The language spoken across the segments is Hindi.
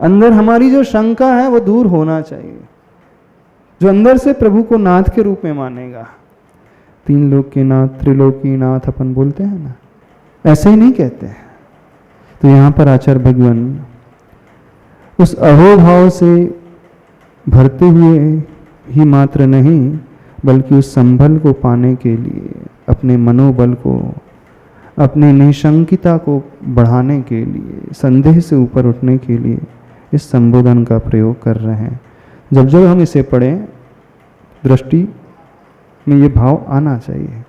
अंदर हमारी जो शंका है वो दूर होना चाहिए। जो अंदर से प्रभु को नाथ के रूप में मानेगा, तीन लोक के नाथ, त्रिलोकी नाथ अपन बोलते हैं ना, ऐसे ही नहीं कहते हैं। तो यहाँ पर आचार्य भगवान उस अहोभाव से भरते हुए ही मात्र नहीं, बल्कि उस संबल को पाने के लिए, अपने मनोबल को, अपनी निशंकिता को बढ़ाने के लिए, संदेह से ऊपर उठने के लिए इस संबोधन का प्रयोग कर रहे हैं। जब जब हम इसे पढ़ें, दृष्टि में ये भाव आना चाहिए।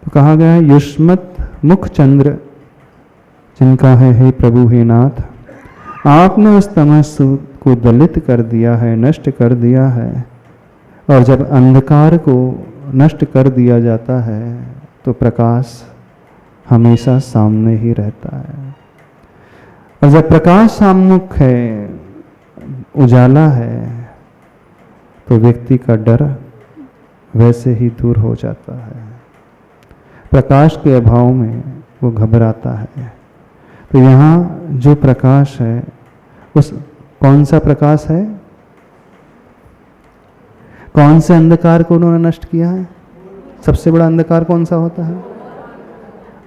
तो कहा गया है, युष्मत मुख चंद्र जिनका है हे प्रभु हे नाथ, आपने उस तमस को दलित कर दिया है, नष्ट कर दिया है। और जब अंधकार को नष्ट कर दिया जाता है तो प्रकाश हमेशा सामने ही रहता है। और जब प्रकाश साममुख है, उजाला है, तो व्यक्ति का डर वैसे ही दूर हो जाता है। प्रकाश के अभाव में वो घबराता है। तो यहाँ जो प्रकाश है, उस कौन सा प्रकाश है? कौन से अंधकार को उन्होंने नष्ट किया है? सबसे बड़ा अंधकार कौन सा होता है?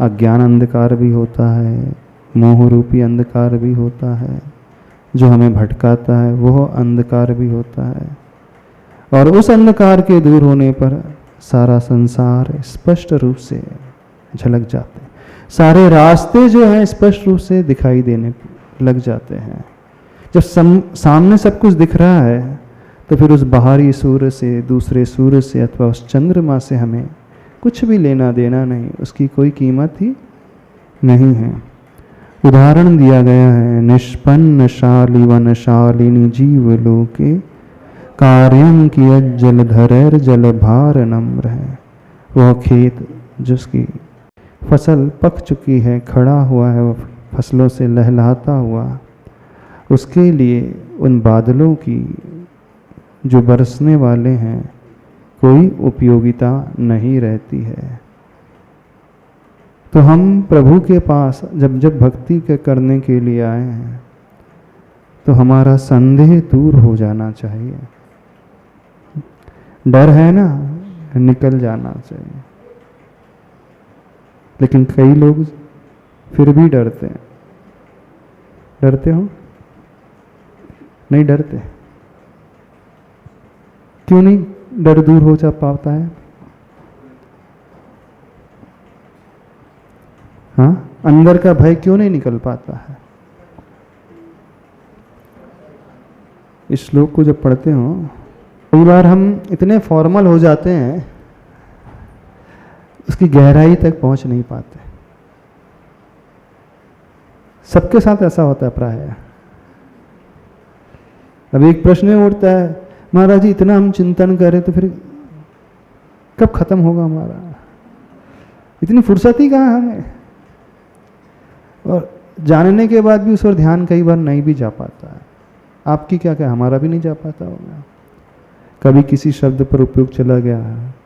अज्ञान अंधकार भी होता है, मोह रूपी अंधकार भी होता है, जो हमें भटकाता है वो अंधकार भी होता है। और उस अंधकार के दूर होने पर सारा संसार स्पष्ट रूप से झलक जाते हैं, सारे रास्ते जो हैं स्पष्ट रूप से दिखाई देने लग जाते हैं। जब सामने सब कुछ दिख रहा है तो फिर उस बाहरी सूर्य से, दूसरे सूर्य से अथवा उस चंद्रमा से हमें कुछ भी लेना देना नहीं, उसकी कोई कीमत ही नहीं है। उदाहरण दिया गया है, निष्पन्न शाली वन शालिनी जीव लोके कार्यम किया जलधरैर जल भार नम्र है। वह खेत जिसकी फसल पक चुकी है, खड़ा हुआ है, वह फसलों से लहलहाता हुआ, उसके लिए उन बादलों की जो बरसने वाले हैं कोई उपयोगिता नहीं रहती है। तो हम प्रभु के पास जब जब भक्ति करने के लिए आए हैं तो हमारा संदेह दूर हो जाना चाहिए। डर है ना, निकल जाना चाहिए। लेकिन कई लोग फिर भी डरते हैं। डरते हो? नहीं डरते? क्यों नहीं डर दूर हो जा पाता है? हाँ, अंदर का भय क्यों नहीं निकल पाता है? इस श्लोक को जब पढ़ते हो, कई बार हम इतने फॉर्मल हो जाते हैं, उसकी गहराई तक पहुंच नहीं पाते। सबके साथ ऐसा होता है प्राय। अब एक प्रश्न उठता है, महाराज जी इतना हम चिंतन करें तो फिर कब खत्म होगा हमारा? इतनी फुर्सत ही कहाँ हमें? और जानने के बाद भी उस पर ध्यान कई बार नहीं भी जा पाता है। आपकी क्या क्या, हमारा भी नहीं जा पाता होगा। कभी किसी शब्द पर उपयोग चला गया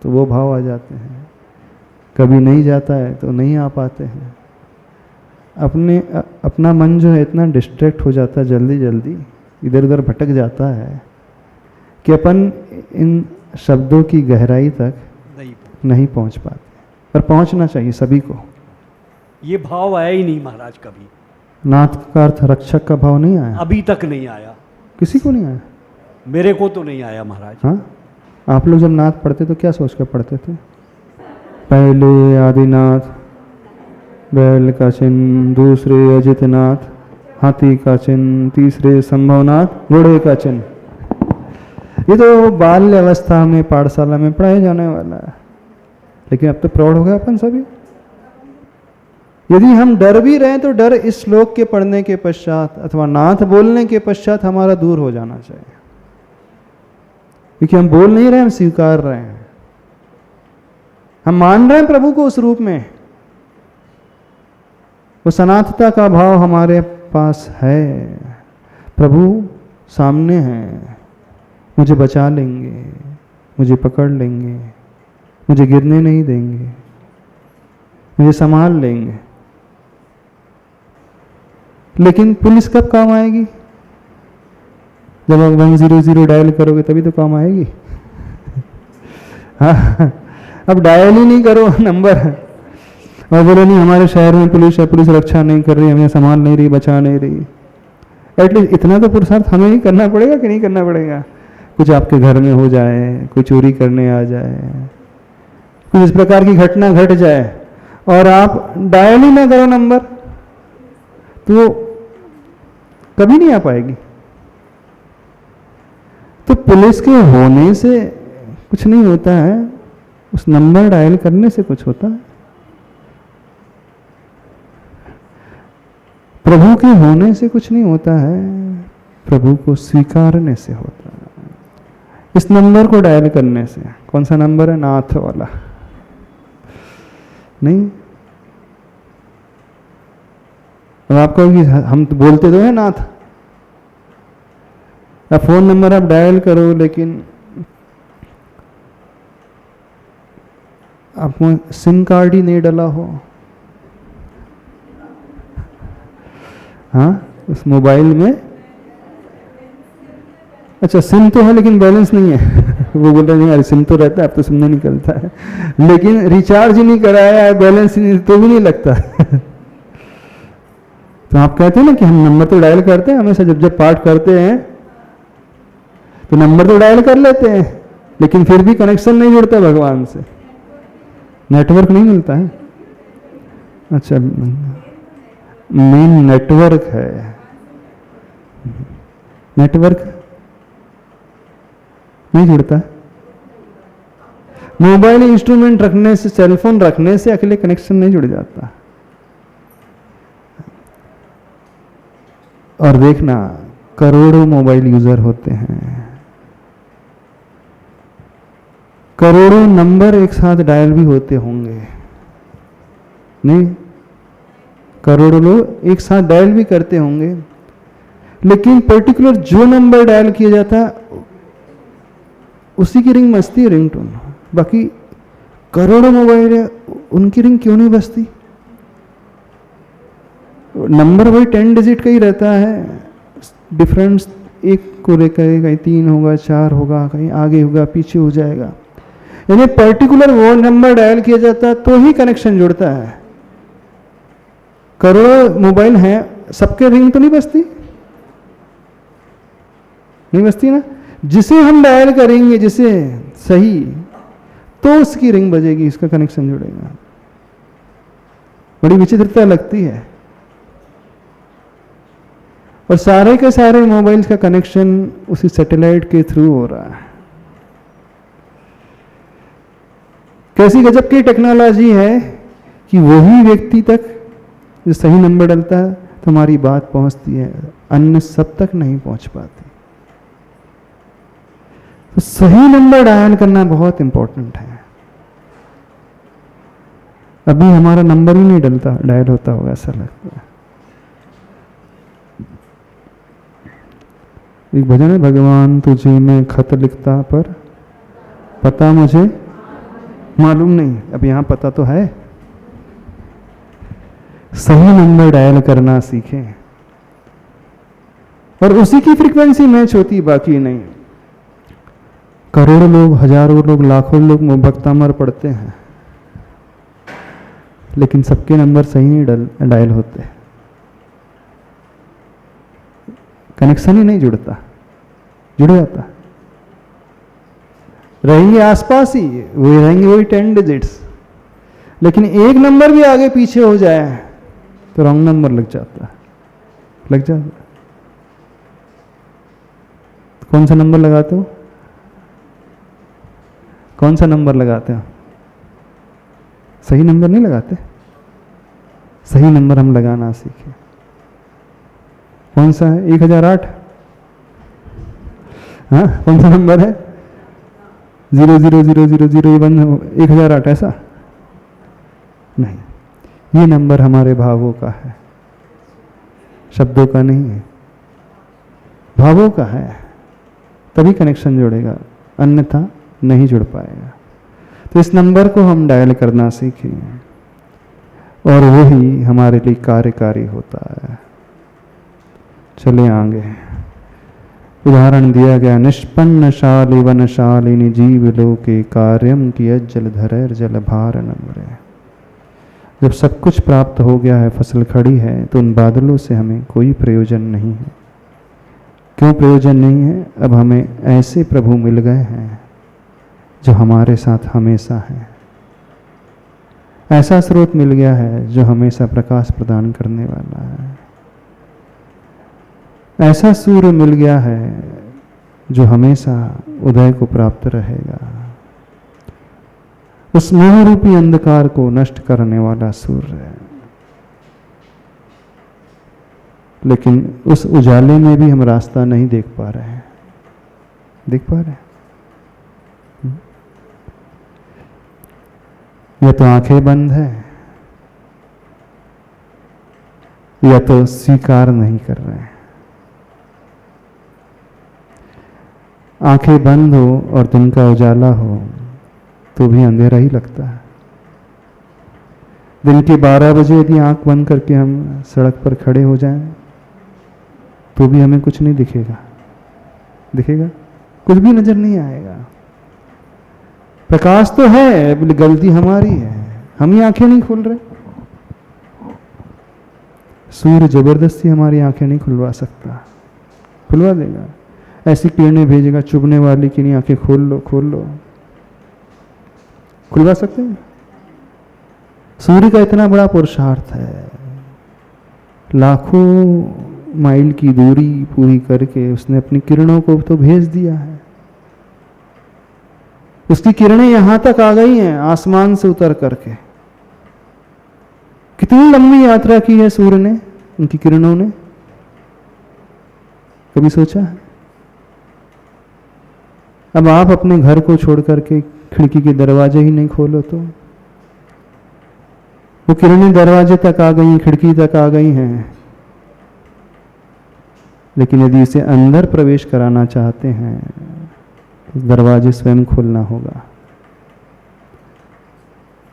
तो वो भाव आ जाते हैं, कभी नहीं जाता है तो नहीं आ पाते हैं। अपना मन जो है इतना डिस्ट्रैक्ट हो जाता है, जल्दी जल्दी इधर उधर भटक जाता है कि अपन इन शब्दों की गहराई तक नहीं पहुंच पाते। पर पहुंचना चाहिए सभी को। ये भाव आया ही नहीं महाराज कभी। नाथ का अर्थ रक्षक का भाव नहीं आया? अभी तक नहीं आया। किसी को नहीं आया? मेरे को तो नहीं आया महाराज। हाँ, आप लोग जब नाथ पढ़ते तो क्या सोच कर पढ़ते थे? पहले आदिनाथ, बैल का चिन्ह, दूसरे अजितनाथ, हाथी का चिन्ह, तीसरे संभवनाथ, घोड़े का चिन्ह। ये तो बाल्य अवस्था में पाठशाला में पढ़ाया जाने वाला है। लेकिन अब तो प्रौढ़ हो गए अपन सभी। यदि हम डर भी रहे तो डर इस श्लोक के पढ़ने के पश्चात अथवा नाथ बोलने के पश्चात हमारा दूर हो जाना चाहिए। क्योंकि हम बोल नहीं रहे, हम स्वीकार रहे हैं, हम मान रहे हैं प्रभु को उस रूप में। वो सनातनता का भाव हमारे पास है। प्रभु सामने हैं, मुझे बचा लेंगे, मुझे पकड़ लेंगे, मुझे गिरने नहीं देंगे, मुझे संभाल लेंगे। लेकिन पुलिस कब काम आएगी? जब आप 100 डायल करोगे तभी तो काम आएगी। हाँ, अब डायल ही नहीं करो नंबर और बोलो नहीं हमारे शहर में पुलिस है, पुलिस रक्षा नहीं कर रही, हमें संभाल नहीं रही, बचा नहीं रही। एटलीस्ट इतना तो पुरुषार्थ हमें ही करना पड़ेगा कि नहीं करना पड़ेगा? कुछ आपके घर में हो जाए, कोई चोरी करने आ जाए, कुछ इस प्रकार की घटना घट जाए और आप डायल ही ना करो नंबर, तो कभी नहीं आ पाएगी। तो पुलिस के होने से कुछ नहीं होता है, उस नंबर डायल करने से कुछ होता है। प्रभु के होने से कुछ नहीं होता है, प्रभु को स्वीकारने से होता है। इस नंबर को डायल करने से, कौन सा नंबर है? नाथ वाला नहीं। अब आप कहोगे हम तो बोलते तो हैं नाथ, अब फोन नंबर आप डायल करो लेकिन आपको सिम कार्ड ही नहीं डला हो, हाँ, उस मोबाइल में। अच्छा सिम तो है लेकिन बैलेंस नहीं है। वो बोल रहे नहीं यार सिम तो रहता है, अब तो सिम नहीं निकलता है, लेकिन रिचार्ज ही नहीं कराया है, बैलेंस ही नहीं, तो भी नहीं लगता। तो आप कहते हैं ना कि हम नंबर तो डायल करते हैं हमेशा, जब जब पाठ करते हैं तो नंबर तो डायल कर लेते हैं, लेकिन फिर भी कनेक्शन नहीं जुड़ता भगवान से, नेटवर्क नहीं मिलता है। अच्छा, मेन नेटवर्क है, नेटवर्क नहीं जुड़ता है। मोबाइल इंस्ट्रूमेंट रखने से, सेलफोन रखने से अकेले कनेक्शन नहीं जुड़ जाता। और देखना करोड़ों मोबाइल यूजर होते हैं, करोड़ों नंबर एक साथ डायल भी होते होंगे, नहीं? करोड़ों लोग एक साथ डायल भी करते होंगे, लेकिन पर्टिकुलर जो नंबर डायल किया जाता है उसी की रिंग बजती है, रिंगटोन। बाकी करोड़ों मोबाइल है, उनकी रिंग क्यों नहीं बजती? नंबर वही 10 डिजिट का ही रहता है, डिफरेंस एक को लेकर कहीं 3 होगा, 4 होगा, कहीं आगे होगा, पीछे हो जाएगा। यानी पर्टिकुलर वो नंबर डायल किया जाता है तो ही कनेक्शन जुड़ता है। करोड़ों मोबाइल हैं, सबके रिंग तो नहीं बजती, नहीं बजती ना। जिसे हम डायल करेंगे, जिसे सही, तो उसकी रिंग बजेगी, इसका कनेक्शन जुड़ेगा। बड़ी विचित्रता लगती है। और सारे के सारे मोबाइल्स का कनेक्शन उसी सैटेलाइट के थ्रू हो रहा है। कैसी गजब की टेक्नोलॉजी है कि वही व्यक्ति तक जो सही नंबर डलता है तो हमारी बात पहुंचती है, अन्य सब तक नहीं पहुंच पाती। तो सही नंबर डायल करना बहुत इंपॉर्टेंट है। अभी हमारा नंबर ही नहीं डलता, डायल होता होगा ऐसा लगता है। एक भजन है, भगवान तुझे मैं खत लिखता पर पता मुझे मालूम नहीं। अब यहां पता तो है। सही नंबर डायल करना सीखें और उसी की फ्रीक्वेंसी मैच होती, बाकी नहीं। करोड़ों लोग, हजारों लोग, लाखों लोग भक्तामर पढ़ते हैं, लेकिन सबके नंबर सही नहीं डायल होते, कनेक्शन ही नहीं जुड़ता। जुड़ जाता, रहेंगे आसपास ही, वो रहेंगे वही 10 डिजिट्स, लेकिन एक नंबर भी आगे पीछे हो जाए तो रॉन्ग नंबर लग जाता। कौन सा नंबर लगाते हो? कौन सा नंबर लगाते हो? सही नंबर नहीं लगाते। सही नंबर हम लगाना सीखें। कौन सा है? 1008। हाँ, कौन सा नंबर है? 0000001 1008, ऐसा नहीं। ये नंबर हमारे भावों का है, शब्दों का नहीं है, भावों का है। तभी कनेक्शन जुड़ेगा, अन्यथा नहीं जुड़ पाएगा। तो इस नंबर को हम डायल करना सीखें और वही हमारे लिए कार्यकारी होता है। चले आगे। उदाहरण दिया गया, निष्पन्न शाली वन शालिनी जीव लोके कार्यम की जल धरैर जल भार नम्रे। जब सब कुछ प्राप्त हो गया है, फसल खड़ी है, तो उन बादलों से हमें कोई प्रयोजन नहीं है। क्यों प्रयोजन नहीं है? अब हमें ऐसे प्रभु मिल गए हैं जो हमारे साथ हमेशा है। ऐसा स्रोत मिल गया है जो हमेशा प्रकाश प्रदान करने वाला है। ऐसा सूर्य मिल गया है जो हमेशा उदय को प्राप्त रहेगा। उस मोह रूपी अंधकार को नष्ट करने वाला सूर्य है। लेकिन उस उजाले में भी हम रास्ता नहीं देख पा रहे हैं। देख पा रहे हैं? या तो आंखें बंद है, या तो स्वीकार नहीं कर रहे हैं। आंखें बंद हो और दिन का उजाला हो तो भी अंधेरा ही लगता है। दिन के 12 बजे यदि आंख बंद करके हम सड़क पर खड़े हो जाएं तो भी हमें कुछ नहीं दिखेगा। दिखेगा? कुछ भी नजर नहीं आएगा। प्रकाश तो है, गलती हमारी है, हम ही आंखें नहीं खोल रहे। सूर्य जबरदस्ती हमारी आंखें नहीं खुलवा सकता। खुलवा देगा, ऐसी किरणें भेजेगा चुभने वाली कि नहीं आंखें खोल लो खोल लो। खुलवा सकते हैं? सूर्य का इतना बड़ा पुरुषार्थ है, लाखों माइल की दूरी पूरी करके उसने अपनी किरणों को तो भेज दिया है। उसकी किरणें यहां तक आ गई हैं आसमान से उतर करके। कितनी लंबी यात्रा की है सूर्य ने, उनकी किरणों ने, कभी सोचा है? अब आप अपने घर को छोड़ करके खिड़की के दरवाजे ही नहीं खोलो तो वो किरणें दरवाजे तक आ गई, खिड़की तक आ गई हैं। लेकिन यदि इसे अंदर प्रवेश कराना चाहते हैं तो दरवाजे स्वयं खोलना होगा।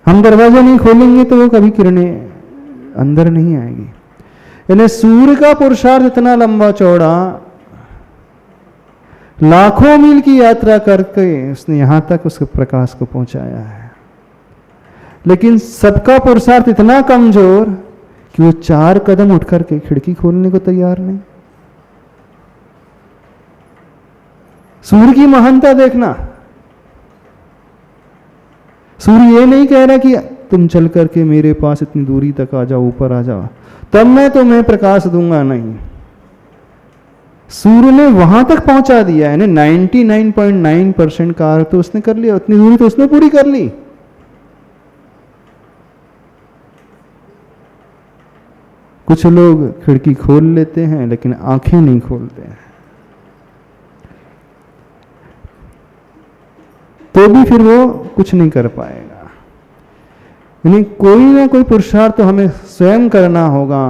हम दरवाजा नहीं खोलेंगे तो वो कभी किरणें अंदर नहीं आएगी। यानी सूर्य का पुरुषार्थ इतना लंबा चौड़ा, लाखों मील की यात्रा करके उसने यहां तक उसके प्रकाश को पहुंचाया है। लेकिन सबका पुरुषार्थ इतना कमजोर कि वो 4 कदम उठ करके खिड़की खोलने को तैयार नहीं। सूर्य की महानता देखना। सूर्य ये नहीं कह रहा कि तुम चल करके मेरे पास इतनी दूरी तक आ जाओ, ऊपर आ जाओ, तब मैं तुम्हें प्रकाश दूंगा। नहीं, सूर्य ने वहां तक पहुंचा दिया है। 99.9% कार्य तो उसने कर लिया, उतनी दूरी तो उसने पूरी कर ली। कुछ लोग खिड़की खोल लेते हैं लेकिन आंखें नहीं खोलते हैं, तो भी फिर वो कुछ नहीं कर पाएगा। यानी कोई ना कोई पुरुषार्थ तो हमें स्वयं करना होगा।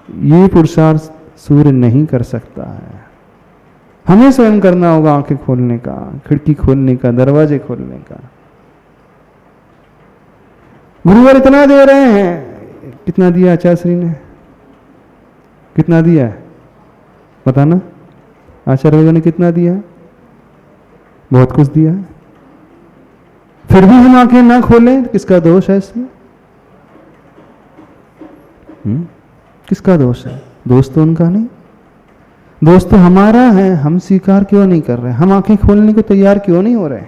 ये पुरुषार्थ सूर्य नहीं कर सकता है, हमें स्वयं करना होगा। आंखें खोलने का, खिड़की खोलने का, दरवाजे खोलने का। गुरुवर इतना दे रहे हैं, कितना दिया आचार्य ने? कितना दिया है बताना? आचार्य ने कितना दिया? बहुत कुछ दिया है। फिर भी हम आंखें ना खोलें, किसका दोष है इसमें? किसका दोष है? दोष तो उनका नहीं, दोष तो हमारा है। हम स्वीकार क्यों नहीं कर रहे? हम आंखें खोलने को तैयार क्यों नहीं हो रहे?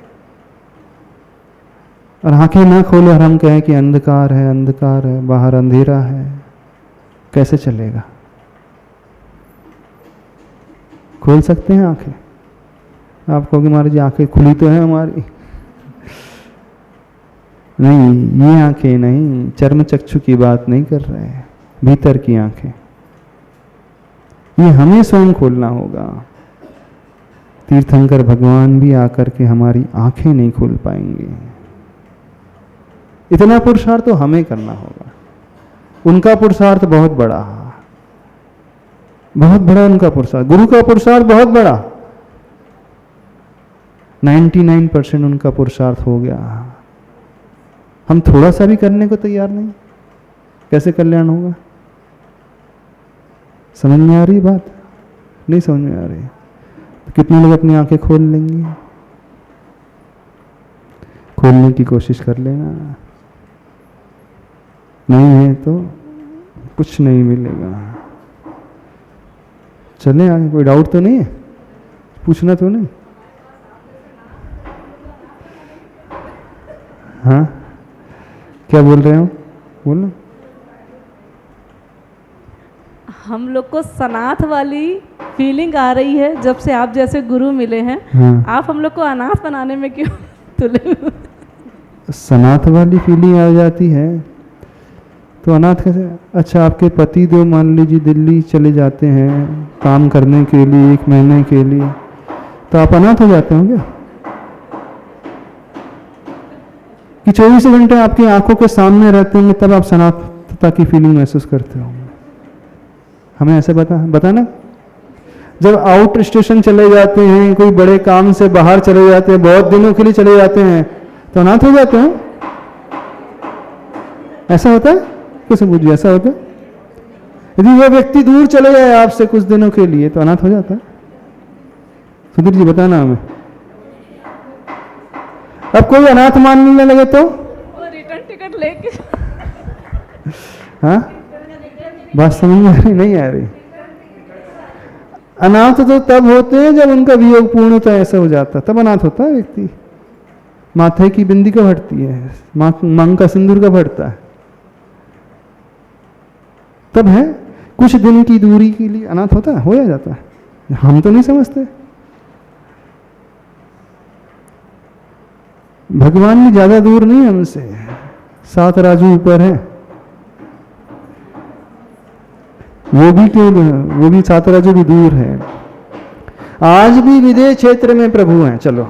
और आंखें ना खोले और हम कहें कि अंधकार है, अंधकार है, बाहर अंधेरा है, कैसे चलेगा? खोल सकते हैं आंखें? आप कहोगे महाराज जी आंखें खुली तो है हमारी। नहीं, ये आंखें नहीं, चर्म चक्षु की बात नहीं कर रहे हैं, भीतर की आंखें। ये हमें स्वयं खोलना होगा। तीर्थंकर भगवान भी आकर के हमारी आंखें नहीं खोल पाएंगे। इतना पुरुषार्थ तो हमें करना होगा। उनका पुरुषार्थ बहुत बड़ा, बहुत बड़ा उनका पुरुषार्थ। गुरु का पुरुषार्थ बहुत बड़ा, 99% उनका पुरुषार्थ हो गया। हम थोड़ा सा भी करने को तैयार नहीं, कैसे कल्याण होगा? समझ में आ रही बात? नहीं समझ में आ रही? तो कितने लोग अपनी आंखें खोल लेंगे? खोलने की कोशिश कर लेना। नहीं है तो कुछ नहीं मिलेगा। चले आगे, कोई डाउट तो नहीं है? पूछना तो नहीं? हाँ, क्या बोल रहे हो? बोलो। हम लोग को सनाथ वाली फीलिंग आ रही है जब से आप जैसे गुरु मिले हैं। हाँ। आप हम लोग को अनाथ बनाने में क्यों तुले हुए? सनाथ वाली फीलिंग आ जाती है तो अनाथ कैसे? अच्छा, आपके पति देव मान लीजिए दिल्ली चले जाते हैं काम करने के लिए 1 महीने के लिए, तो आप अनाथ हो जाते हो क्या? कि 24 घंटे आपकी आंखों के सामने रहते होंगे तब आप सनाथता की फीलिंग महसूस करते होंगे? हमें ऐसे बताना। जब आउट स्टेशन चले जाते हैं, कोई बड़े काम से बाहर चले जाते हैं, बहुत दिनों के लिए चले जाते हैं, तो अनाथ हो जाते हैं। ऐसा होता है? कैसे पूछिए, ऐसा होता है? यदि वो व्यक्ति दूर चले जाए आपसे कुछ दिनों के लिए तो अनाथ हो जाता है? सुधीर जी बताना हमें। अब कोई अनाथ मानने लगे तो वो रिटर्न टिकट लेके हाँ, बात समझ में आ रही? नहीं आ रही? अनाथ तो तब होते हैं जब उनका वियोग पूर्णतः ऐसा हो जाता है, तब अनाथ होता है व्यक्ति। माथे की बिंदी कब हटती है? मांग का सिंदूर कब हटता है? तब है। कुछ दिन की दूरी के लिए अनाथ होता है, हो जाता है। हम तो नहीं समझते। भगवान भी ज्यादा दूर नहीं है हमसे, 7 राजू ऊपर है। वो भी क्यों? वो भी 7 राजू भी दूर है। आज भी विदेश क्षेत्र में प्रभु हैं। चलो,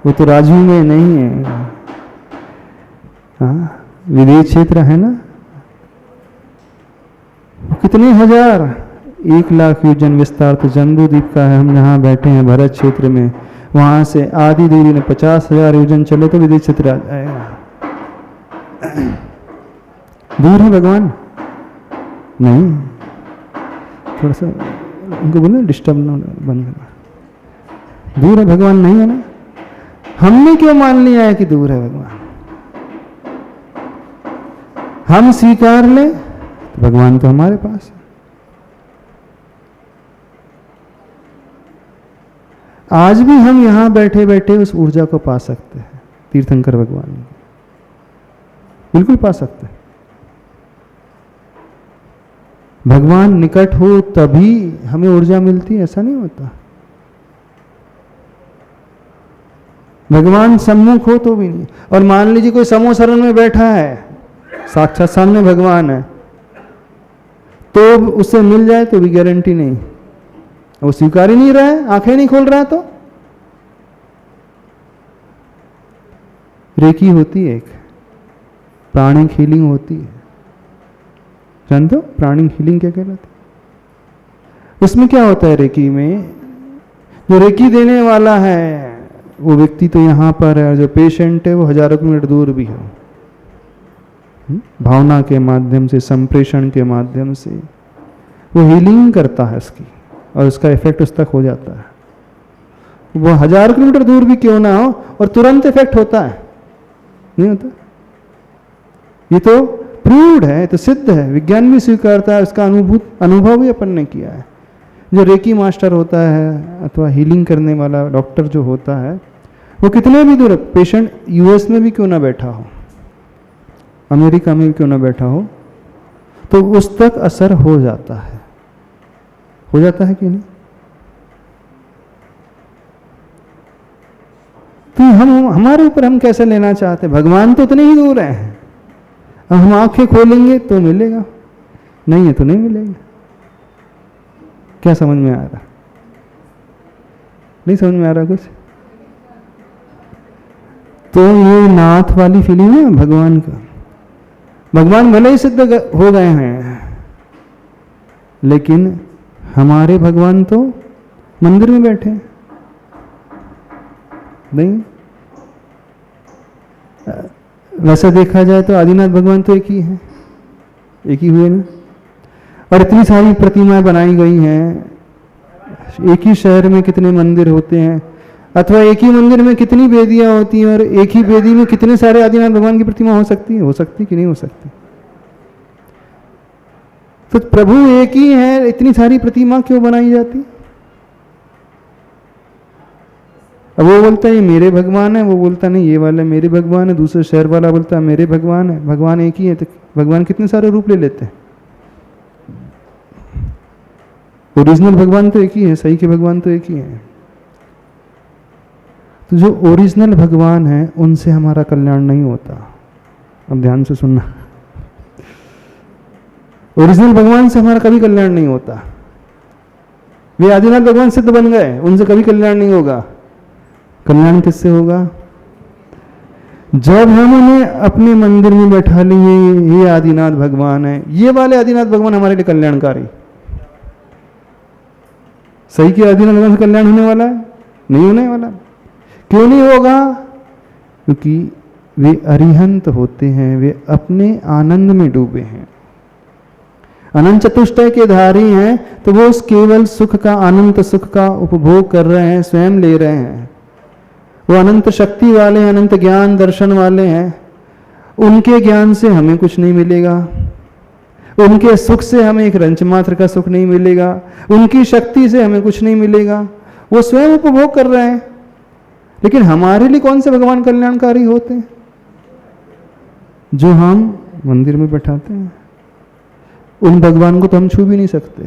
वो तो राजू में नहीं है। हाँ, विदेश क्षेत्र है ना। कितने हजार, 1 लाख योजन विस्तार तो जम्बूद्वीप का है। हम यहाँ बैठे हैं भरत क्षेत्र में, वहां से आधी दूरी में 50,000 योजन चले तो विदेश क्षेत्र आ जाएगा। दूर है भगवान? नहीं। थोड़ा सा उनको बोलो डिस्टर्ब ना बंद करना। दूर है भगवान? नहीं है ना। हमने क्यों मान लिया है कि दूर है भगवान? हम स्वीकार लें तो भगवान तो हमारे पास है। आज भी हम यहां बैठे बैठे उस ऊर्जा को पा सकते हैं, तीर्थंकर भगवान बिल्कुल पा सकते हैं। भगवान निकट हो तभी हमें ऊर्जा मिलती है, ऐसा नहीं होता। भगवान सम्मुख हो तो भी नहीं। और मान लीजिए कोई समूह शरण में बैठा है, साक्षात सामने भगवान है, तो उससे मिल जाए तो भी गारंटी नहीं। वो स्वीकार ही नहीं रहा है, आंखें नहीं खोल रहा है। तो रेकी होती है, एक प्राणिक हीलिंग होती है। जानते हो प्राणिक हीलिंग क्या कहलाती है? उसमें क्या होता है रेकी में? जो रेकी देने वाला है वो व्यक्ति तो यहां पर है, और जो पेशेंट है वो हजारों किलोमीटर दूर भी है। भावना के माध्यम से, संप्रेषण के माध्यम से वो हीलिंग करता है उसकी, और उसका इफेक्ट उस तक हो जाता है। वो 1000 किलोमीटर दूर भी क्यों ना हो, और तुरंत इफेक्ट होता है, नहीं होता? ये तो प्रूव्ड है, तो सिद्ध है, विज्ञान भी स्वीकारता है, उसका अनुभव भी अपन ने किया है। जो रेकी मास्टर होता है अथवा हीलिंग करने वाला डॉक्टर जो होता है, वो कितने भी दूर, पेशेंट यूएस में भी क्यों ना बैठा हो, अमेरिका में भी क्यों ना बैठा हो, तो उस तक असर हो जाता है। हो जाता है कि नहीं? तो हमारे ऊपर हम कैसे लेना चाहते हैं? भगवान तो उतने ही दूर हैं। अब हम आंखें खोलेंगे तो मिलेगा, नहीं है तो नहीं मिलेगा। क्या समझ में आ रहा? नहीं समझ में आ रहा कुछ? तो ये नाथ वाली फीलिंग है भगवान का। भगवान भले ही सिद्ध हो गए हैं, लेकिन हमारे भगवान तो मंदिर में बैठे हैं। नहीं, वैसे देखा जाए तो आदिनाथ भगवान तो एक ही है, एक ही हुए ना। और इतनी सारी प्रतिमाएं बनाई गई हैं, एक ही शहर में कितने मंदिर होते हैं, अथवा एक ही मंदिर में कितनी वेदियां होती हैं, और एक ही वेदी में कितने सारे आदिनाथ भगवान की प्रतिमा हो सकती है कि नहीं हो सकती? तो प्रभु एक ही है, इतनी सारी प्रतिमा क्यों बनाई जाती? अब वो बोलता है ये मेरे भगवान है, वो बोलता नहीं ये वाला मेरे भगवान है, दूसरे शहर वाला बोलता है मेरे भगवान है। भगवान एक ही है, तो भगवान कितने सारे रूप ले लेते हैं? ओरिजिनल भगवान तो एक ही है, सही के भगवान तो एक ही है। तो जो ओरिजिनल भगवान है उनसे हमारा कल्याण नहीं होता। अब ध्यान से सुनना, ओरिजिनल भगवान से हमारा कभी कल्याण नहीं होता। वे आदिनाथ भगवान सिद्ध बन गए, उनसे कभी कल्याण नहीं होगा। कल्याण किससे होगा? जब हम उन्हें अपने मंदिर में बैठा लिए, ये आदिनाथ भगवान है, ये वाले आदिनाथ भगवान हमारे लिए कल्याणकारी। सही के आदिनाथ भगवान से कल्याण होने वाला है? नहीं होने वाला। क्यों नहीं होगा? क्योंकि वे अरिहंत होते हैं, वे अपने आनंद में डूबे हैं, अनंत चतुष्टय के धारी हैं, तो वो उस केवल सुख का, अनंत सुख का उपभोग कर रहे हैं, स्वयं ले रहे हैं। वो अनंत शक्ति वाले हैं, अनंत ज्ञान दर्शन वाले हैं। उनके ज्ञान से हमें कुछ नहीं मिलेगा, उनके सुख से हमें एक रंच मात्र का सुख नहीं मिलेगा, उनकी शक्ति से हमें कुछ नहीं मिलेगा। वो स्वयं उपभोग कर रहे हैं। लेकिन हमारे लिए कौन से भगवान कल्याणकारी होते हैं? जो हम मंदिर में बैठाते हैं। उन भगवान को तो हम छू भी नहीं सकते,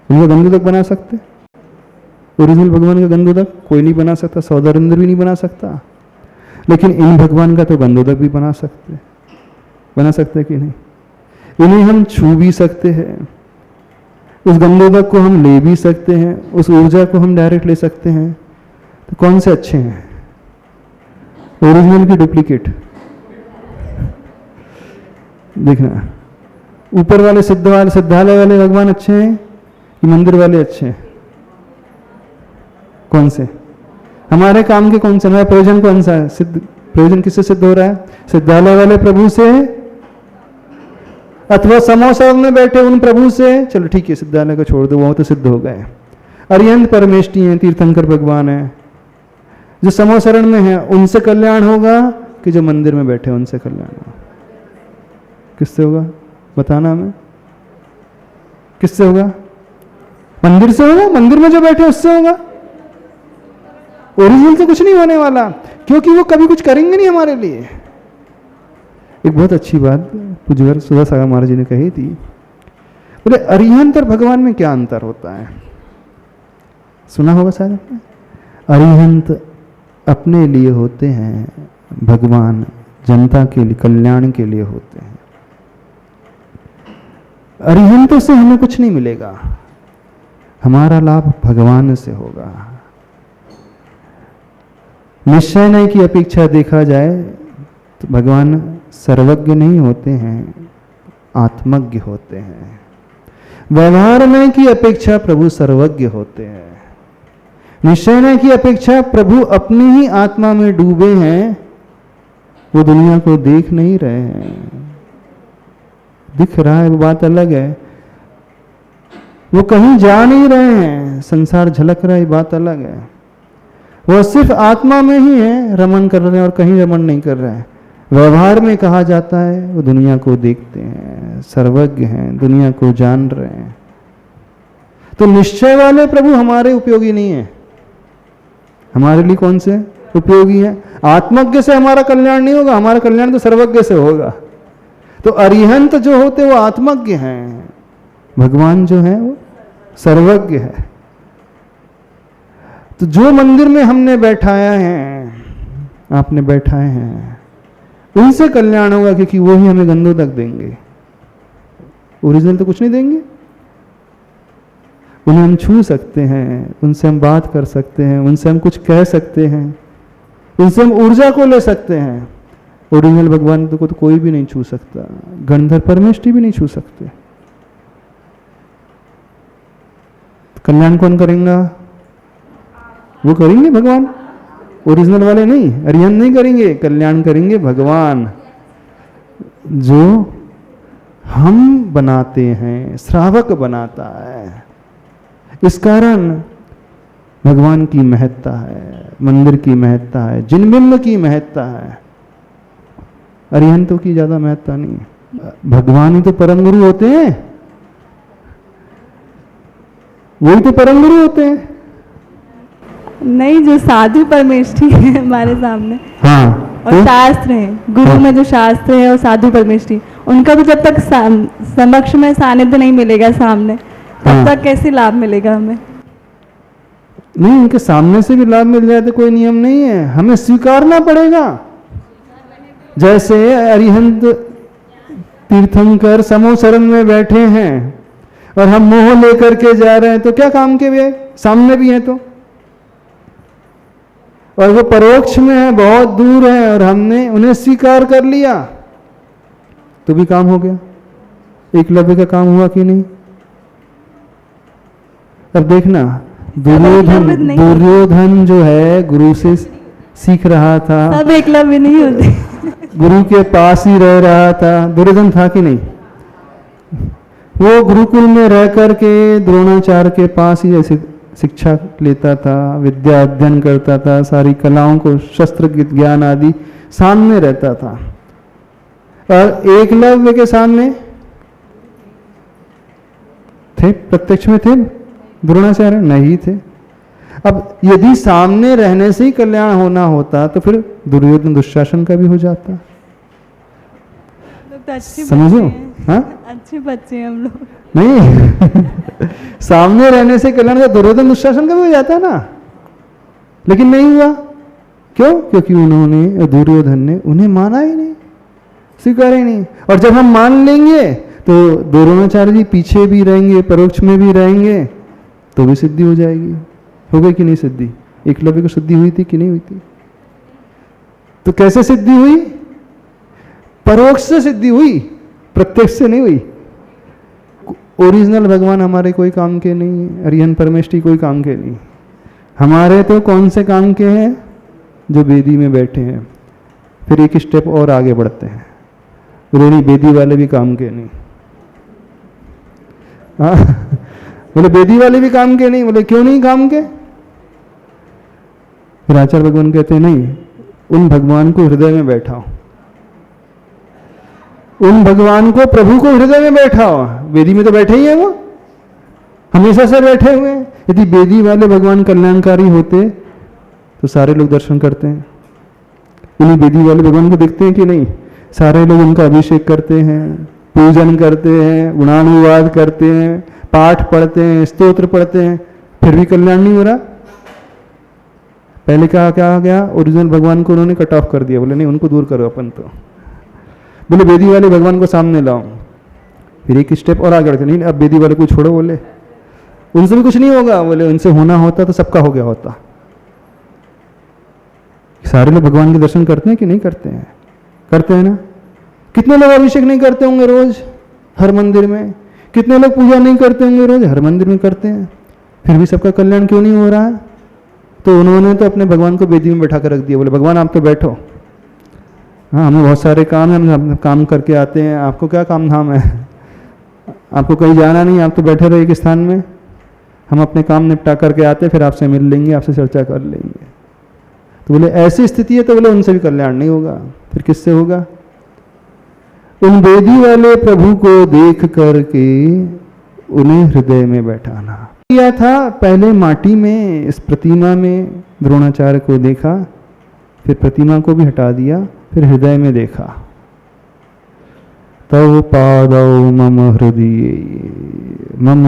उनका गंधोदक बना सकते? ओरिजिनल भगवान का गंधोदक कोई नहीं बना सकता, सौदारिंद्र भी नहीं बना सकता। लेकिन इन भगवान का तो गंधोदक भी बना सकते कि नहीं? इन्हें हम छू भी सकते हैं, उस गंधोदक को हम ले भी सकते हैं, उस ऊर्जा को हम डायरेक्ट ले सकते हैं। तो कौन से अच्छे हैं, ओरिजिनल की डुप्लीकेट? देखना, ऊपर वाले सिद्धालय वाले भगवान अच्छे हैं कि मंदिर वाले अच्छे हैं? कौन से? हमारे काम के कौन से? हमारा प्रयोजन कौन सा है? प्रयोजन किससे सिद्ध हो रहा है? सिद्धालय वाले प्रभु से, अथवा समोसर में बैठे उन प्रभु से? चलो ठीक है, सिद्धालय को छोड़ दो, वो तो सिद्ध हो गए। अरिहंत परमेष्टि हैं, तीर्थंकर भगवान है, जो समोसरण में है उनसे कल्याण होगा कि जो मंदिर में बैठे उनसे कल्याण होगा? किससे होगा? बताना हमें, किससे होगा? मंदिर से होगा, मंदिर में जो बैठे उससे होगा। ओरिजिनल से कुछ नहीं होने वाला, क्योंकि वो कभी कुछ करेंगे नहीं हमारे लिए। एक बहुत अच्छी बात पूज्यवर सुधा सागर महाराज जी ने कही थी, बोले अरिहंत और भगवान में क्या अंतर होता है? सुना होगा शायद आपने। अरिहंत अपने लिए होते हैं, भगवान जनता के लिए, कल्याण के लिए होते हैं। अरिहंतों से हमें कुछ नहीं मिलेगा, हमारा लाभ भगवान से होगा। निश्चय नहीं की अपेक्षा देखा जाए तो भगवान सर्वज्ञ नहीं होते हैं, आत्मज्ञ होते हैं। व्यवहार में की अपेक्षा प्रभु सर्वज्ञ होते हैं। निश्चय नहीं की अपेक्षा प्रभु अपनी ही आत्मा में डूबे हैं, वो दुनिया को देख नहीं रहे हैं। दिख रहा है वो बात अलग है, वो कहीं जा नहीं रहे हैं, संसार झलक रहा है बात अलग है। वो सिर्फ आत्मा में ही है, रमन कर रहे हैं और कहीं रमन नहीं कर रहे हैं। व्यवहार में कहा जाता है वो दुनिया को देखते हैं, सर्वज्ञ हैं, दुनिया को जान रहे हैं। तो निश्चय वाले प्रभु हमारे उपयोगी नहीं है। हमारे लिए कौन से उपयोगी है? आत्मज्ञ से हमारा कल्याण नहीं होगा, हमारा कल्याण तो सर्वज्ञ से होगा। तो अरिहंत जो होते वो आत्मज्ञ हैं, भगवान जो है वो सर्वज्ञ है। तो जो मंदिर में हमने बैठाया है, आपने बैठाए हैं, उनसे कल्याण होगा, क्योंकि वो ही हमें गंधोदक देंगे। ओरिजिनल तो कुछ नहीं देंगे। उन्हें हम छू सकते हैं, उनसे हम बात कर सकते हैं, उनसे हम कुछ कह सकते हैं, उनसे हम ऊर्जा को ले सकते हैं। ओरिजिनल भगवान को तो कोई भी नहीं छू सकता, गणधर परमेष्टि भी नहीं छू सकते। कल्याण कौन करेगा? वो करेंगे भगवान, ओरिजिनल वाले नहीं, अरिहंत नहीं करेंगे। कल्याण करेंगे भगवान, जो हम बनाते हैं, श्रावक बनाता है। इस कारण भगवान की महत्ता है, मंदिर की महत्ता है, जिनबिंब की महत्ता है, अरिहंतों की ज्यादा महत्ता नहीं है। भगवान ही तो परम गुरु होते हैं, वही तो परम गुरु होते हैं। नहीं, जो साधु परमेष्ठी है हमारे सामने, हाँ और शास्त्र है, गुरु में जो शास्त्र है और साधु परमेष्ठी, उनका भी जब तक समक्ष में सानिध्य नहीं मिलेगा सामने, तब तक कैसे लाभ मिलेगा हमें? नहीं, उनके सामने से भी लाभ मिल जाए तो कोई नियम नहीं है, हमें स्वीकारना पड़ेगा। जैसे अरिहंत तीर्थंकर समो शरण में बैठे हैं और हम मोह लेकर के जा रहे हैं, तो क्या काम के वे सामने भी हैं तो, और वो परोक्ष में है, बहुत दूर है, और हमने उन्हें स्वीकार कर लिया तो भी काम हो गया। एकलव्य का काम हुआ कि नहीं? अब देखना, दुर्योधन जो है गुरु से सीख रहा था, सब एकलव्य नहीं होते, गुरु के पास ही रह रहा था। दुर्योधन था कि नहीं? वो गुरुकुल में रह करके द्रोणाचार्य के पास ही ऐसे शिक्षा लेता था, विद्या अध्ययन करता था, सारी कलाओं को, शस्त्र ज्ञान आदि सामने रहता था। और एकलव्य के सामने थे, प्रत्यक्ष में थे द्रोणाचार्य? नहीं थे। अब यदि सामने रहने से ही कल्याण होना होता तो फिर दुर्योधन दुशासन का भी हो जाता। तो समझो, हाँ अच्छे बच्चे हैं हम लोग। नहीं सामने रहने से कल्याण का दुर्योधन दुशासन का भी हो जाता ना, लेकिन नहीं हुआ। क्यों? क्योंकि उन्होंने, दुर्योधन ने उन्हें माना ही नहीं, स्वीकार ही नहीं। और जब हम मान लेंगे तो द्रोणाचार्य जी पीछे भी रहेंगे, परोक्ष में भी रहेंगे, तो भी सिद्धि हो जाएगी। हो गई कि नहीं सिद्धि? एकलव्य को सिद्धि हुई थी कि नहीं हुई थी? तो कैसे सिद्धि हुई? परोक्ष से सिद्धि हुई, प्रत्यक्ष से नहीं हुई। ओरिजिनल भगवान हमारे कोई काम के नहीं, अरिहंत परमेष्ठी कोई काम के नहीं। हमारे तो कौन से काम के हैं? जो वेदी में बैठे हैं। फिर एक स्टेप और आगे बढ़ते हैं, बोले नहीं वेदी वाले भी काम के नहीं। बोले वेदी वाले भी काम के नहीं। बोले क्यों नहीं काम के? फिर आचार्य भगवान कहते हैं नहीं, उन भगवान को हृदय में बैठाओ, उन भगवान को, प्रभु को हृदय में बैठाओ। वेदी में तो बैठे ही है, वो हमेशा से बैठे हुए हैं। यदि वेदी वाले भगवान कल्याणकारी होते तो सारे लोग दर्शन करते हैं। उन्हीं वेदी वाले भगवान को देखते हैं कि नहीं? सारे लोग उनका अभिषेक करते हैं, पूजन करते हैं, गुणानुवाद करते हैं, पाठ पढ़ते हैं, स्तोत्र पढ़ते हैं, फिर भी कल्याण नहीं हो रहा। पहले क्या गया? ओरिजिनल भगवान को उन्होंने कट ऑफ कर दिया। बोले नहीं, उनको दूर करो अपन तो। बोले वेदी वाले भगवान को सामने लाओ। फिर एक स्टेप और आगे बढ़ते, नहीं अब वेदी वाले को छोड़ो, बोले उनसे भी कुछ नहीं होगा। बोले उनसे होना होता तो सबका हो गया होता। सारे लोग भगवान के दर्शन करते हैं कि नहीं करते हैं? करते हैं ना। कितने लोग अभिषेक नहीं करते होंगे रोज हर मंदिर में? कितने लोग पूजा नहीं करते होंगे रोज? हर मंदिर में करते हैं। फिर भी सबका कल्याण क्यों नहीं हो रहा है? तो उन्होंने तो अपने भगवान को वेदी में बैठा कर रख दिया। बोले भगवान आप तो बैठो, हाँ हमें बहुत सारे काम है, हम काम करके आते हैं, आपको क्या काम धाम है? आपको कहीं जाना नहीं, आप तो बैठे रहे एक स्थान में, हम अपने काम निपटा करके आते, फिर आपसे मिल लेंगे, आपसे चर्चा कर लेंगे। तो बोले ऐसी स्थिति है तो बोले उनसे भी कल्याण नहीं होगा, फिर किससे होगा? उन वेदी वाले प्रभु को देख करके उन्हें हृदय में बैठाना किया था। पहले माटी में, इस प्रतिमा में द्रोणाचार्य को देखा, फिर प्रतिमा को भी हटा दिया, फिर हृदय में देखा। तव पादौ मम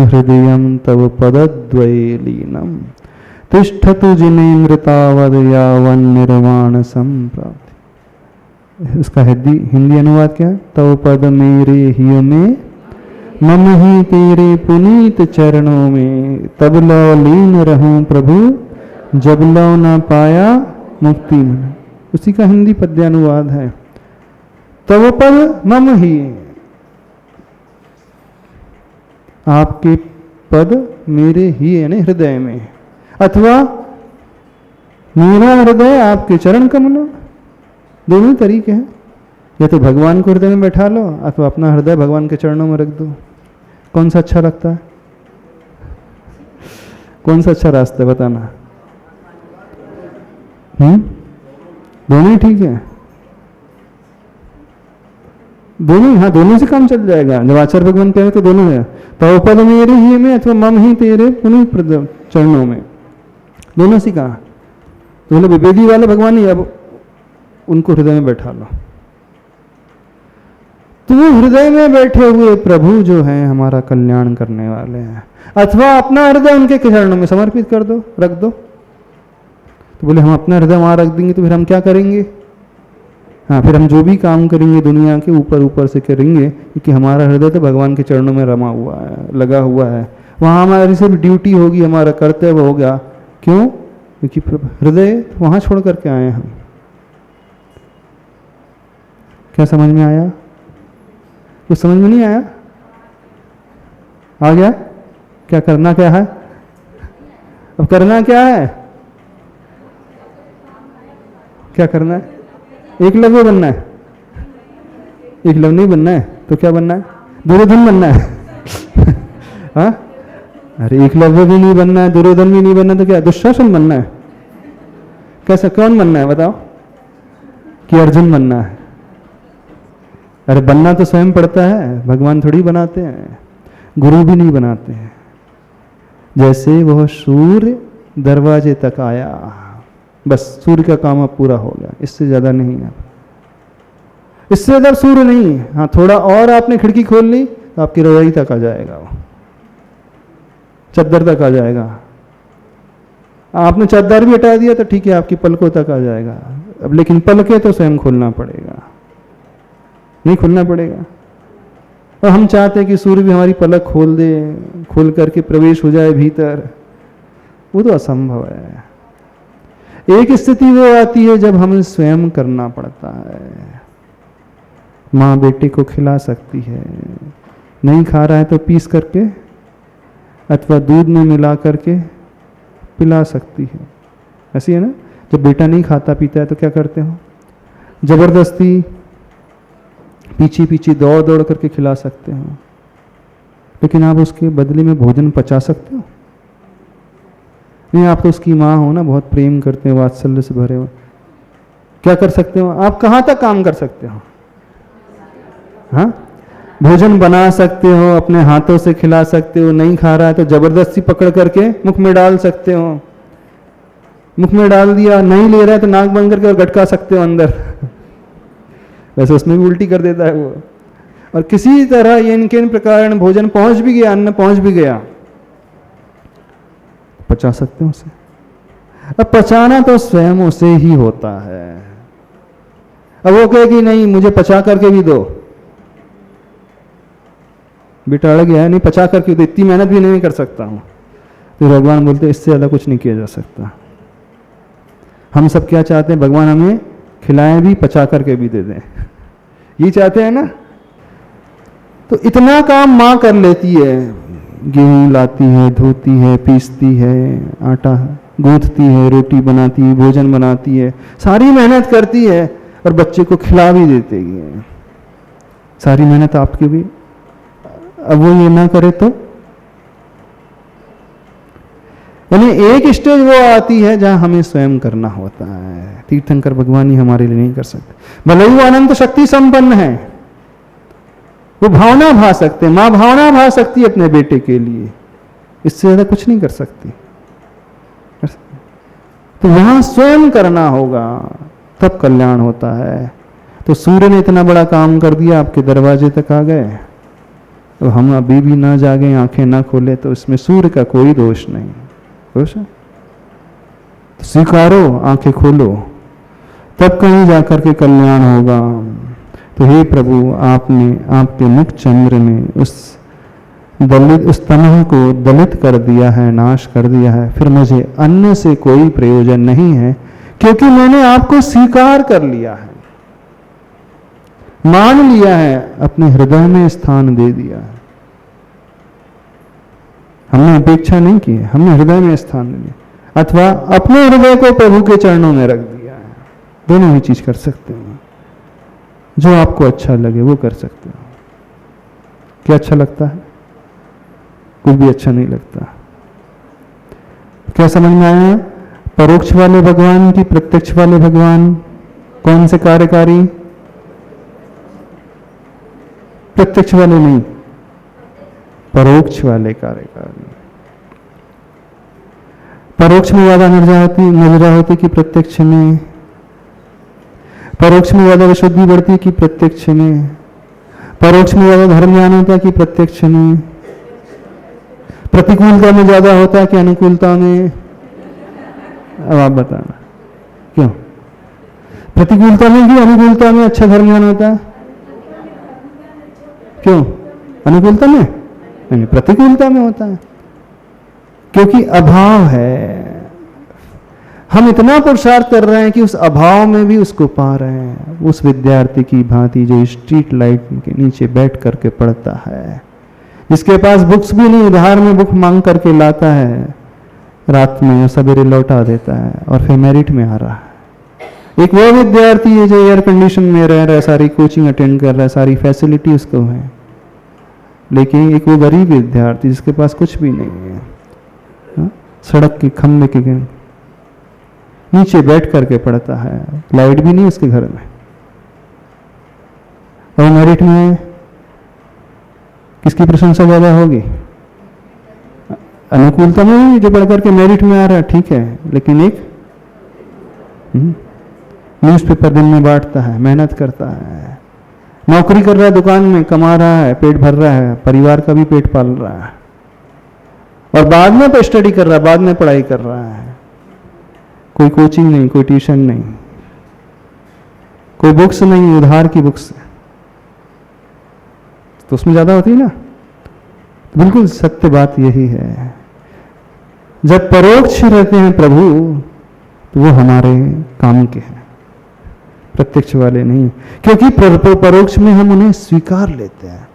हृदयं तव पदद्वये लीनम तिष्ठतु जिनेन्द्रतावद यावन् निर्वाण संप्राप्ति। इसका हिंदी अनुवाद क्या है? तव पद मेरे हिय में, मम ही तेरे पुनीत चरणों में, तब लौ लीन रहूं प्रभु, जब लौ न पाया मुक्ति मन। उसी का हिंदी पद्यानुवाद है। तव पद मम ही, आपके पद मेरे ही यानी हृदय में, अथवा मेरा हृदय आपके चरण कमलों, दोनों तरीके हैं। या तो भगवान को हृदय में बैठा लो अथवा अपना हृदय भगवान के चरणों में रख दो। कौन सा अच्छा लगता है? कौन सा अच्छा रास्ता है बताना? दोनों ही ठीक है, दोनों, हाँ दोनों से काम चल जाएगा। जब आचार्य भगवान कह रहे तो दोनों है, तो पद मेरे ही में अथवा मम ही तेरे पुनः चरणों में, दोनों से कहा। तो बोले विभेदी वाले भगवान ही, अब उनको हृदय में बैठा लो। तो वो हृदय में बैठे हुए प्रभु जो हैं हमारा कल्याण करने वाले हैं। अथवा अपना हृदय उनके चरणों में समर्पित कर दो, रख दो। तो बोले हम अपना हृदय वहां रख देंगे तो फिर हम क्या करेंगे? हाँ, फिर हम जो भी काम करेंगे दुनिया के ऊपर ऊपर से करेंगे, क्योंकि हमारा हृदय तो भगवान के चरणों में रमा हुआ है, लगा हुआ है। वहाँ हमारी सिर्फ ड्यूटी होगी, हमारा कर्तव्य होगा। क्यों? क्योंकि हृदय वहाँ छोड़ करके आए हम। क्या समझ में आया? कुछ समझ में नहीं आया? आ गया? क्या करना क्या है? अब करना क्या है? क्या करना है? एकलव्य बनना है? एकलव्य नहीं बनना है तो क्या बनना है? दुर्योधन बनना है। हाँ, अरे एकलव्य भी नहीं बनना है, दुर्योधन भी नहीं बनना, तो क्या दुशासन बनना है? कैसा कौन बनना है बताओ? कि अर्जुन बनना है? अरे बनना तो स्वयं पड़ता है, भगवान थोड़ी बनाते हैं, गुरु भी नहीं बनाते हैं। जैसे वह सूर्य दरवाजे तक आया, बस सूर्य का काम अब पूरा हो गया, इससे ज्यादा नहीं है, इससे ज्यादा सूर्य नहीं है। हाँ, थोड़ा और आपने खिड़की खोल ली तो आपकी रजाई तक आ जाएगा, वो चद्दर तक आ जाएगा। आपने चद्दर भी हटा दिया तो ठीक है, आपकी पलकों तक आ जाएगा। अब लेकिन पलके तो स्वयं खोलना पड़ेगा, नहीं खोलना पड़ेगा। और हम चाहते हैं कि सूर्य भी हमारी पलक खोल दे, खोल करके प्रवेश हो जाए भीतर, वो तो असंभव है। एक स्थिति वो आती है जब हमें स्वयं करना पड़ता है। माँ बेटे को खिला सकती है, नहीं खा रहा है तो पीस करके अथवा दूध में मिला करके पिला सकती है। ऐसी है ना? जब बेटा नहीं खाता पीता है तो क्या करते हो? जबरदस्ती पीछे पीछे दौड़ दौड़ करके खिला सकते हो, लेकिन आप उसके बदले में भोजन पचा सकते हो? नहीं, आप तो उसकी माँ हो ना, बहुत प्रेम करते हो, वात्सल्य से भरे हो। क्या कर सकते हो? आप कहाँ तक काम कर सकते हो? हाँ, भोजन बना सकते हो, अपने हाथों से खिला सकते हो, नहीं खा रहा है तो जबरदस्ती पकड़ करके मुख में डाल सकते हो। मुख में डाल दिया, नहीं ले रहा है तो नाक बंद करके और गटका सकते हो अंदर। वैसे उसमें भी उल्टी कर देता है वो। और किसी तरह ये इनके प्रकार भोजन पहुंच भी गया, अन्न पहुंच भी गया, पचा सकते हो उसे। अब पचाना तो स्वयं उसे ही होता है। अब वो कहे कि नहीं मुझे पचा करके भी दो, बेटा अड़ गया है, नहीं पचा करके दो, इतनी मेहनत भी नहीं कर सकता हूं। तो भगवान बोलते इससे ज्यादा कुछ नहीं किया जा सकता। हम सब क्या चाहते हैं? भगवान हमें खिलाए भी, पचा करके भी दे दें, ये चाहते हैं ना। तो इतना काम माँ कर लेती है, गेहूं लाती है, धोती है, पीसती है, आटा गूंथती है, रोटी बनाती है, भोजन बनाती है, सारी मेहनत करती है और बच्चे को खिला भी देती है। सारी मेहनत आपकी भी, अब वो ये ना करे तो? यानी एक स्टेज वो आती है जहां हमें स्वयं करना होता है। तीर्थंकर भगवान ही हमारे लिए नहीं कर सकते। भले ही वो अनंत शक्ति संपन्न है, वो भावना भा सकते, माँ भावना भा सकती है अपने बेटे के लिए, इससे ज्यादा कुछ नहीं कर सकती। तो वहां स्वयं करना होगा, तब कल्याण होता है। तो सूर्य ने इतना बड़ा काम कर दिया, आपके दरवाजे तक आ गए, तो हम अभी भी ना जागे, आंखें ना खोले, तो इसमें सूर्य का कोई दोष नहीं। दोष है तो स्वीकारो, आंखें खोलो, तब कहीं जाकर के कल्याण होगा। तो हे प्रभु, आपने आपके मुख चंद्र में उस दलित, उस तमह को दलित कर दिया है, नाश कर दिया है। फिर मुझे अन्य से कोई प्रयोजन नहीं है, क्योंकि मैंने आपको स्वीकार कर लिया है, मान लिया है, अपने हृदय में स्थान दे दिया है। हमने अपेक्षा नहीं की है, हमने हृदय में स्थान दे दिया, अथवा अपने हृदय को प्रभु के चरणों में रख दिया है। दोनों ही चीज कर सकते हैं। जो आपको अच्छा लगे वो कर सकते हो। क्या अच्छा लगता है? कुछ भी अच्छा नहीं लगता। क्या समझ में आया? परोक्ष वाले भगवान की प्रत्यक्ष वाले भगवान कौन से कार्यकारी? प्रत्यक्ष वाले नहीं, परोक्ष वाले कार्यकारी। परोक्ष में ज्यादा नजरा होती कि प्रत्यक्ष में? परोक्ष में ज्यादा विशुद्धि बढ़ती कि प्रत्यक्ष में? परोक्ष में ज्यादा धर्म ज्ञान होता है कि प्रत्यक्ष में? प्रतिकूलता में ज्यादा होता है कि अनुकूलता में? अब आप बताना क्यों? प्रतिकूलता में कि अनुकूलता में अच्छा धर्म ज्ञान होता है? क्यों? अनुकूलता में नहीं, प्रतिकूलता में होता है, क्योंकि अभाव है। हम इतना पुरुषार्थ कर रहे हैं कि उस अभाव में भी उसको पा रहे हैं। उस विद्यार्थी की भांति जो स्ट्रीट लाइट के नीचे बैठ करके पढ़ता है, जिसके पास बुक्स भी नहीं, उधार में बुक मांग करके लाता है, रात में सवेरे लौटा देता है और फिर मेरिट में आ रहा है। एक वो विद्यार्थी है जो एयर कंडीशन में रह रहा है, सारी कोचिंग अटेंड कर रहा है, सारी फैसिलिटी उसको है, लेकिन एक वो गरीब विद्यार्थी जिसके पास कुछ भी नहीं है, सड़क के खंभे के नीचे बैठ करके पढ़ता है, लाइट भी नहीं उसके घर में, और मेरिट में किसकी प्रशंसा ज्यादा होगी? अनुकूलता में जो पढ़ करके मेरिट में आ रहा है ठीक है, लेकिन एक न्यूज़पेपर दिन में बांटता है, मेहनत करता है, नौकरी कर रहा है, दुकान में कमा रहा है, पेट भर रहा है, परिवार का भी पेट पाल रहा है, और बाद में तो स्टडी कर रहा है, बाद में पढ़ाई कर रहा है। कोई कोचिंग नहीं, कोई ट्यूशन नहीं, कोई बुक्स नहीं, उधार की बुक्स, तो उसमें ज्यादा होती है ना। बिल्कुल सत्य बात यही है, जब परोक्ष रहते हैं प्रभु तो वो हमारे काम के हैं, प्रत्यक्ष वाले नहीं, क्योंकि परोक्ष में हम उन्हें स्वीकार लेते हैं।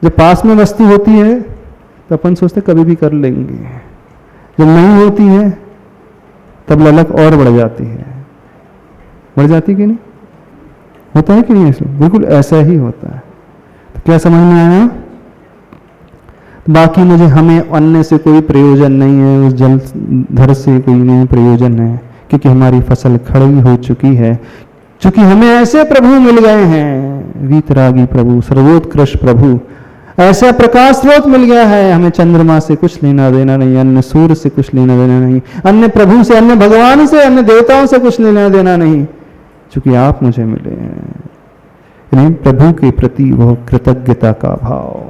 जब पास में वस्तु होती है तो अपन सोचते कभी भी कर लेंगे, जब नहीं होती है तब ललक और बढ़ जाती है। बढ़ जाती कि नहीं? होता है कि नहीं? ऐसा बिल्कुल ऐसा ही होता है। तो क्या समझ में आया? बाकी मुझे हमें अन्य से कोई प्रयोजन नहीं है, उस जलधर से कोई नहीं प्रयोजन है, क्योंकि हमारी फसल खड़ी हो चुकी है, क्योंकि हमें ऐसे प्रभु मिल गए हैं, वीतरागी प्रभु, सर्वोत्कृष्ट प्रभु, ऐसा प्रकाश स्रोत मिल गया है। हमें चंद्रमा से कुछ लेना देना नहीं, अन्य सूर्य से कुछ लेना देना नहीं, अन्य प्रभु से, अन्य भगवान से, अन्य देवताओं से कुछ लेना देना नहीं, क्योंकि आप मुझे मिले हैं। प्रभु के प्रति वह कृतज्ञता का भाव,